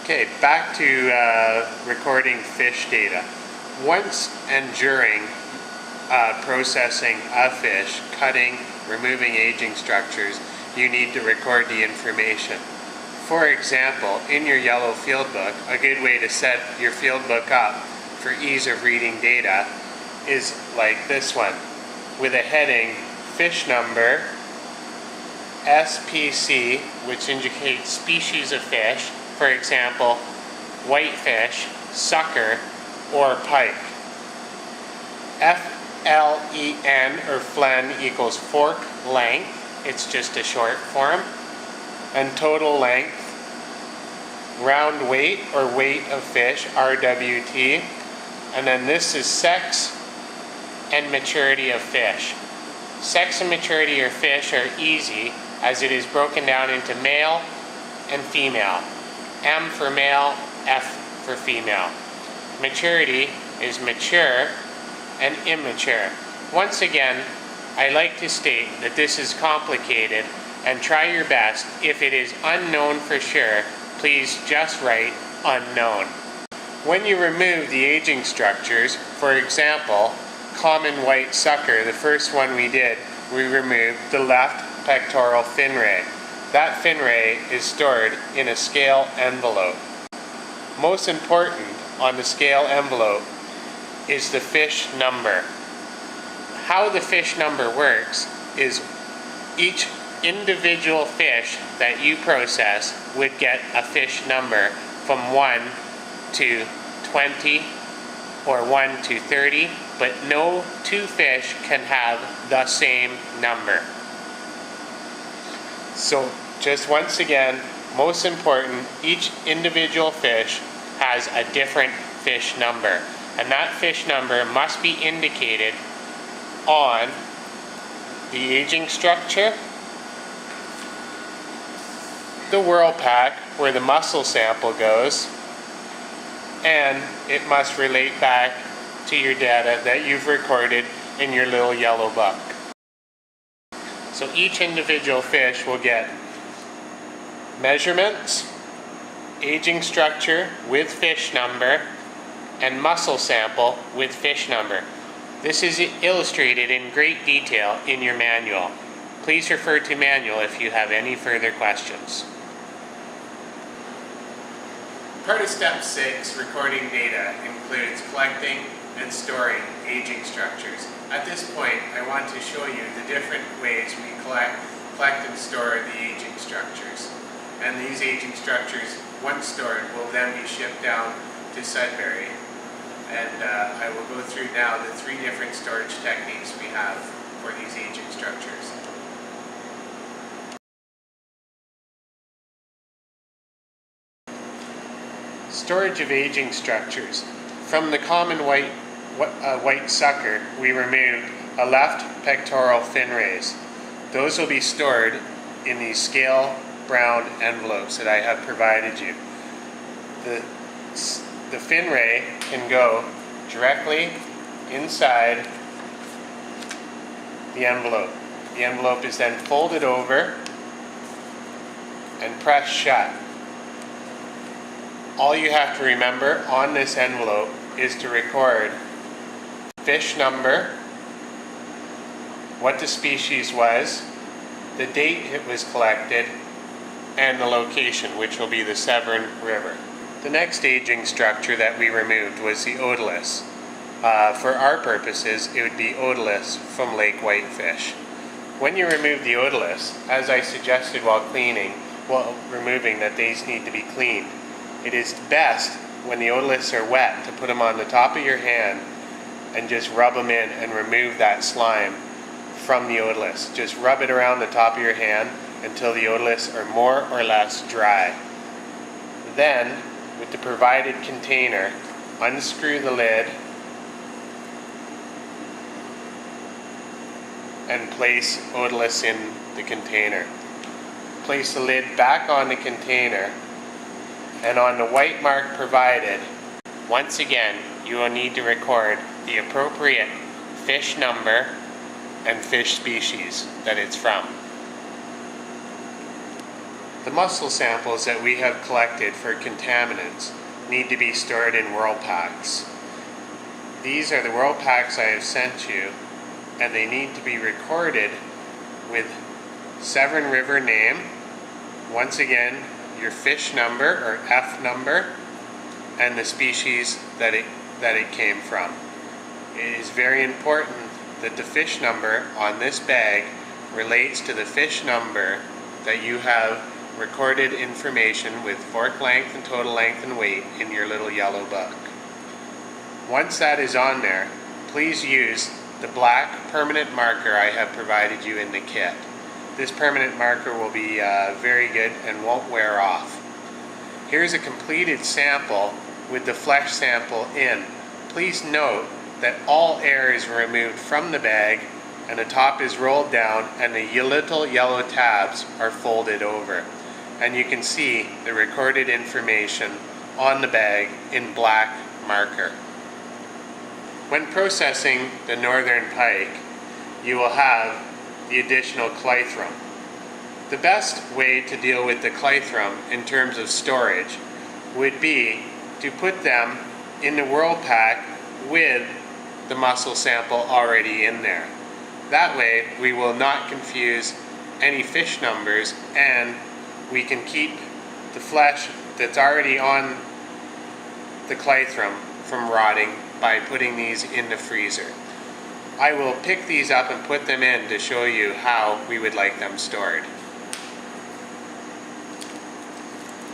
Okay, back to recording fish data. Once and during processing a fish, cutting, removing aging structures, you need to record the information. For example, in your yellow field book, a good way to set your field book up for ease of reading data is like this one, with a heading fish number, SPC, which indicates species of fish, for example, whitefish, sucker, or pike. FLEN or FLEN equals fork length, it's just a short form, and total length, round weight or weight of fish, RWT, and then this is sex and maturity of fish. Sex and maturity of fish are easy as it is broken down into male and female. M for male, F for female. Maturity is mature and immature. Once again, I like to state that this is complicated and try your best. If it is unknown for sure, please just write unknown. When you remove the aging structures, for example, common white sucker, the first one we did, we removed the left pectoral fin ray. That fin ray is stored in a scale envelope. Most important on the scale envelope is the fish number. How the fish number works is each individual fish that you process would get a fish number from 1 to 20 or 1 to 30, but no two fish can have the same number. So just once again, most important, each individual fish has a different fish number, and that fish number must be indicated on the aging structure, the WorldPak where the mussel sample goes, and it must relate back to your data that you've recorded in your little yellow book. So each individual fish will get measurements, aging structure with fish number, and mussel sample with fish number. This is illustrated in great detail in your manual. Please refer to manual if you have any further questions. Part of Step 6, recording data, includes collecting and storing aging structures. At this point, I want to show you the different ways we collect and store the aging structures. And these aging structures, once stored, will then be shipped down to Sudbury. And I will go through now the 3 different storage techniques we have for these aging structures. Storage of aging structures. From the common white sucker, we removed a left pectoral fin rays. Those will be stored in these scale brown envelopes that I have provided you. The fin ray can go directly inside the envelope. The envelope is then folded over and pressed shut. All you have to remember on this envelope is to record fish number, what the species was, the date it was collected, and the location, which will be the Severn River. The next aging structure that we removed was the otoliths. For our purposes, it would be otoliths from lake whitefish. When you remove the otoliths, as I suggested while removing that these need to be cleaned, it is best when the otoliths are wet to put them on the top of your hand and just rub them in and remove that slime from the otoliths. Just rub it around the top of your hand until the otoliths are more or less dry. Then, with the provided container, unscrew the lid and place otoliths in the container. Place the lid back on the container, and on the white mark provided, once again, you will need to record the appropriate fish number and fish species that it's from. The mussel samples that we have collected for contaminants need to be stored in Whirlpacks. These are the Whirlpacks I have sent you, and they need to be recorded with Severn River name, once again your fish number or F number, and the species that it came from. It is very important that the fish number on this bag relates to the fish number that you have recorded information with fork length and total length and weight in your little yellow book. Once that is on there, please use the black permanent marker I have provided you in the kit. This permanent marker will be very good and won't wear off. Here's a completed sample with the flesh sample in. Please note that all air is removed from the bag and the top is rolled down and the little yellow tabs are folded over. And you can see the recorded information on the bag in black marker. When processing the northern pike, you will have the additional clythrum. The best way to deal with the clythrum in terms of storage would be to put them in the Whirlpack with the mussel sample already in there. That way we will not confuse any fish numbers, and we can keep the flesh that's already on the clythrum from rotting by putting these in the freezer. I will pick these up and put them in to show you how we would like them stored.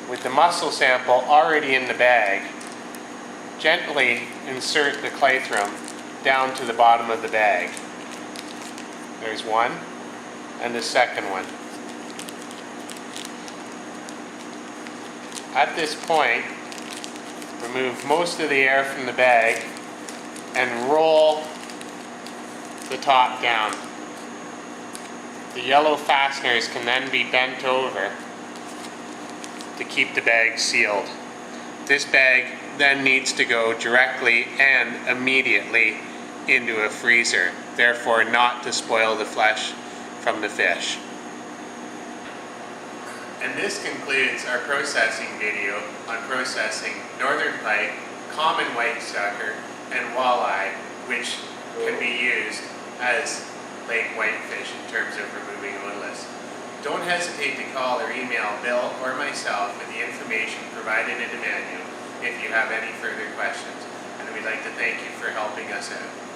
With the mussel sample already in the bag, gently insert the clythrum down to the bottom of the bag. There's one, and the second one. At this point, remove most of the air from the bag and roll the top down. The yellow fasteners can then be bent over to keep the bag sealed. This bag then needs to go directly and immediately into a freezer, therefore not to spoil the flesh from the fish. And this concludes our processing video on processing northern pike, common white sucker, and walleye, which can be used as lake whitefish in terms of removing otoliths. Don't hesitate to call or email Bill or myself with the information provided in the manual if you have any further questions, and we'd like to thank you for helping us out.